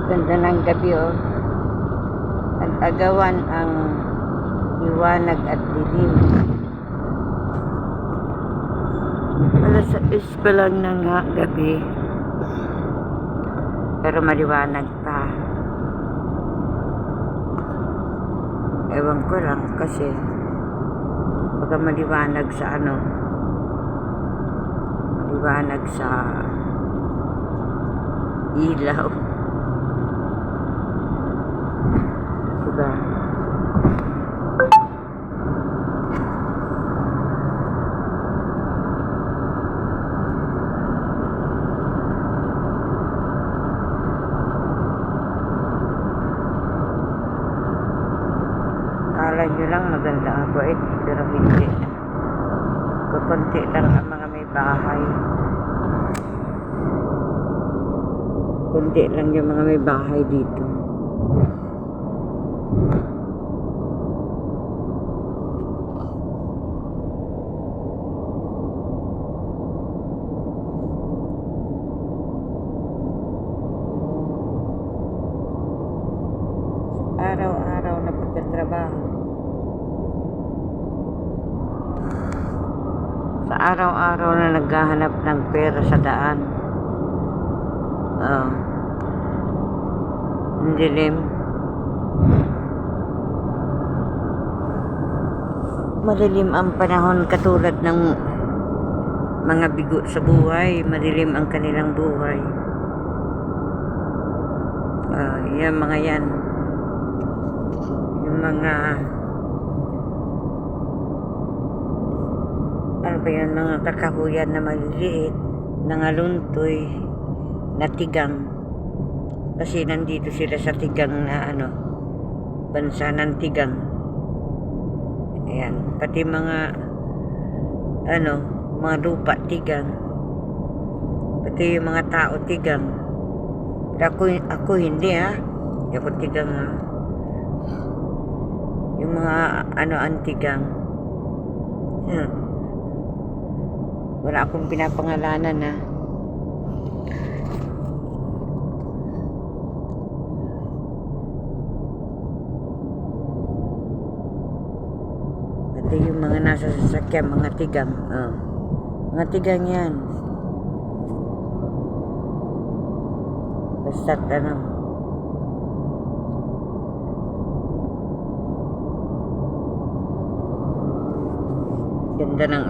Ganda ng gabi, oh. Nag-agawan ang liwanag at dilim. Alas 6 pa lang ng gabi, pero maliwanag pa. Ewan ko lang kasi pagka maliwanag sa maliwanag sa ilaw, diba? Kala nyo lang maganda ang kuwait, pero hindi. Kukunti lang ang mga may bahay. Kunti lang yung mga may bahay dito. Araw-araw na pagtatrabaho. Sa araw-araw na naghahanap ng pera sa daan. Ang dilim. Madilim ang panahon, katulad ng mga bigo sa buhay. Madilim ang kanilang buhay. Yan mga yan. Yung mga ano ba yan, mga kakahuyan na maliliit, nangaluntoy, na tigang. Kasi nandito sila sa tigang na bansa ng tigang. Ayan, pati mga mga lupa tigang. Pati yung mga tao tigang. Pero ako hindi Hindi ako tigang Yung mga antigang. Wala akong pinapangalanan Pati yung mga nasa sasakyan, mga tigang. Mga tigang yan. Basta't ganda ng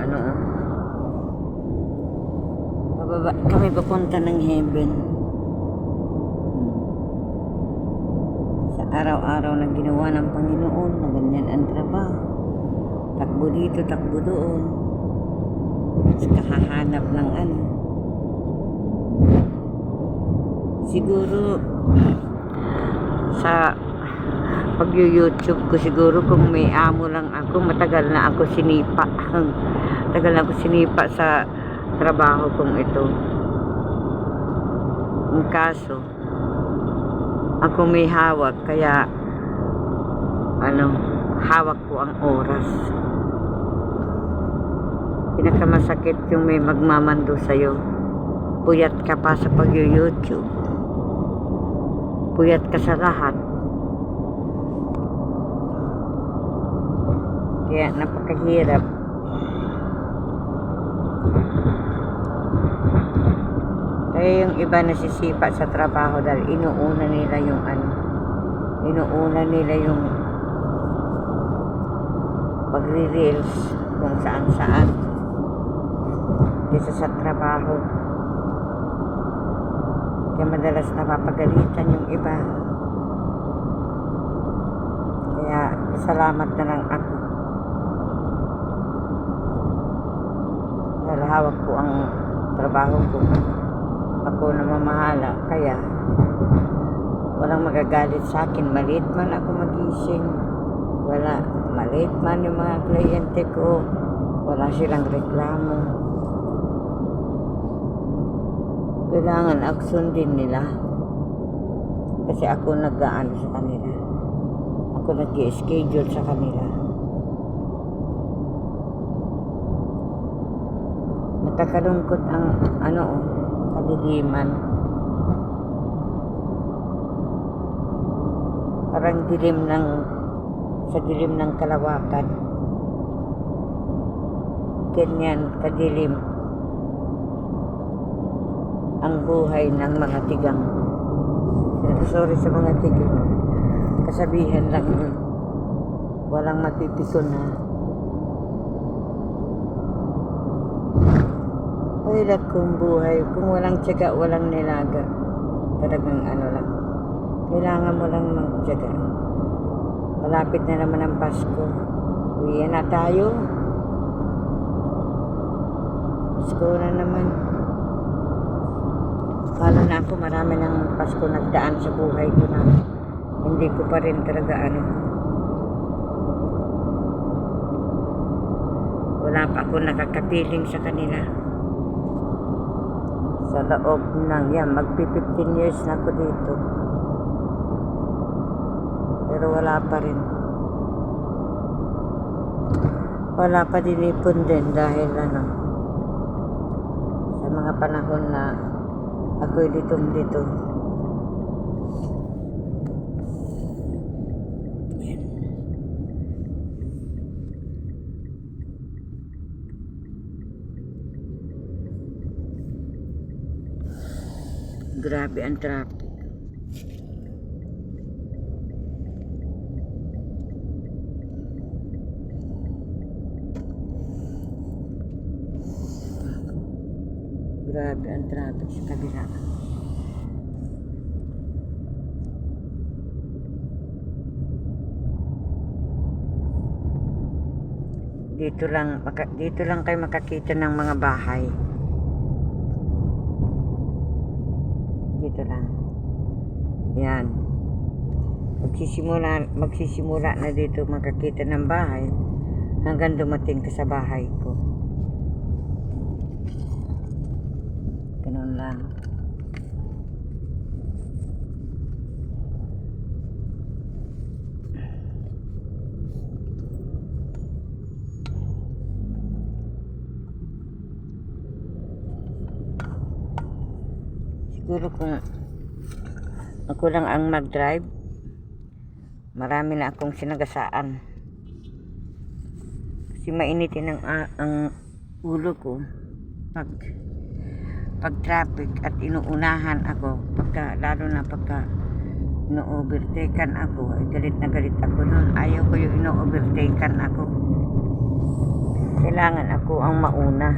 pababa kami papunta ng heaven. Sa araw-araw na ginawa ng Panginoon na ganyan ang trabaho. Takbo dito, takbo doon. Sa kahahanap ng siguro sa pag-YouTube ko, siguro kung may amo lang ako, matagal na ako sinipa. Matagal na ako sinipa sa trabaho kong ito. Ang kaso, ako may hawak, kaya hawak ko ang oras. Pinakamasakit yung may magmamando sa'yo. Puyat ka pa sa pag-YouTube. Puyat ka sa lahat. Kaya napakahirap. Kaya yung iba nasisipa sa trabaho dahil inuuna nila yung pagre-reels kung saan-saan kaysa sa trabaho. Kaya madalas napapagalitan yung iba. Kaya salamat na lang ako. Dahil hawak ko ang trabaho ko. Ako na mamahala. Kaya walang magagalit sa akin. Maliit man ako magising. Wala. Maliit man yung mga kliyente ko. Wala silang reklamo. Kailangan aksyon din nila. Kasi ako nag-aano sa kanila. Ako nag-i-schedule sa kanila. Nakakalungkot ang kadiliman. Parang sa dilim ng kalawakan. Ganyan kadilim ang buhay ng mga tigang. Sorry sa mga tigang. Kasabihan lang yun. Walang mapipison na. Ay, kung buhay. Kung walang tiyaga, walang nilaga. Talagang ano lang. Kailangan mo lang magtiyaga. Malapit na naman ang Pasko. Uwian na tayo. Pasko na naman. Kala na ako marami ng Pasko nagdaan sa buhay ko na hindi ko pa rin talaga wala pa ako nakakapiling sa kanila. Sa loob ng magpi 15 years na ako dito. Pero wala pa rin. Wala pa dinipon din dahil sa mga panahon na ako'y dito. Grabe ang traffic. Grabe ang traffic sa kabila. Dito lang kayo makakita ng mga bahay. Dito lang. Yan. Magsisimula na dito makakita ng bahay hanggang dumating ka sa bahay ko. Ganun lang. Siguro kung ako lang ang mag-drive, marami na akong sinagasaan. Kasi mainitin ang ulo ko pag traffic at inuunahan ako, lalo na pagka ino-overtaken ako, ay galit na galit ako nun. Ayaw ko yung ino-overtaken ako. Kailangan ako ang mauna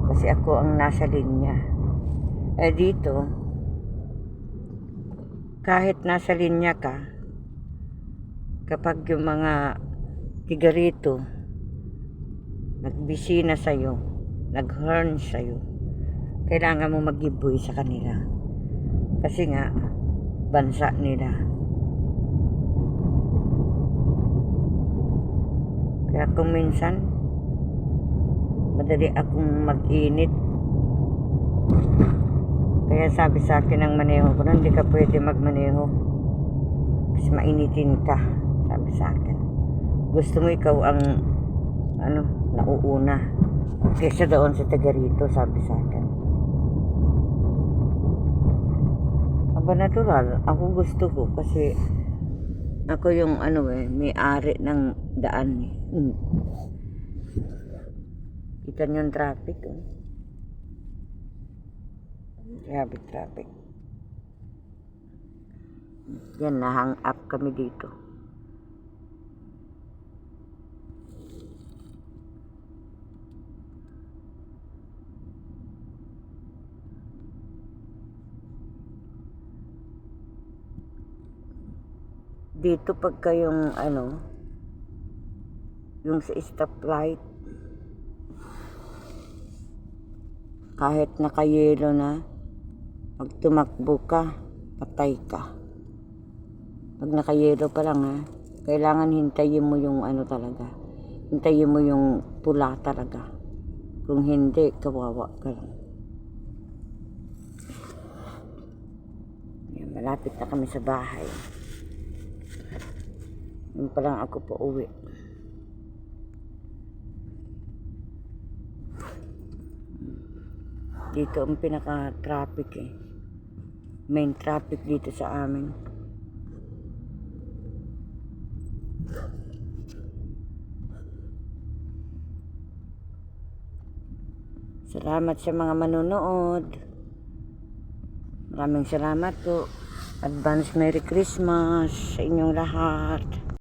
kasi ako ang nasa linya. Dito, kahit nasa linya ka, kapag yung mga tigarito nagbisina sa'yo, nag-horn sa'yo, kailangan mo mag-giveaway sa kanila. Kasi nga, bansa nila. Kaya kung minsan, madali akong mag-init. Kaya sabi sa akin ng maneho ko, hindi ka pwede magmaneho kasi mainitin ka, sabi sa akin. Gusto mo ikaw ang nauuna kaysa doon sa taga-rito, sabi sa akin. Aba, natural, ako gusto ko kasi ako yung may-ari ng daan kita niyo yung traffic Grabe traffic. Yan, na-hang up kami dito. Dito pagka yung yung sa stoplight, kahit nakayelo na, pag tumakbo ka, patay ka. Pag nakayelo pa lang kailangan hintayin mo yung talaga. Hintayin mo yung pula talaga. Kung hindi, kawawa ka lang. Yan, malapit na kami sa bahay. Yun pa lang ako po uwi. Dito ang pinaka-traffic main traffic dito sa amin. Salamat sa mga manonood. Maraming salamat po. Advance Merry Christmas sa inyong lahat.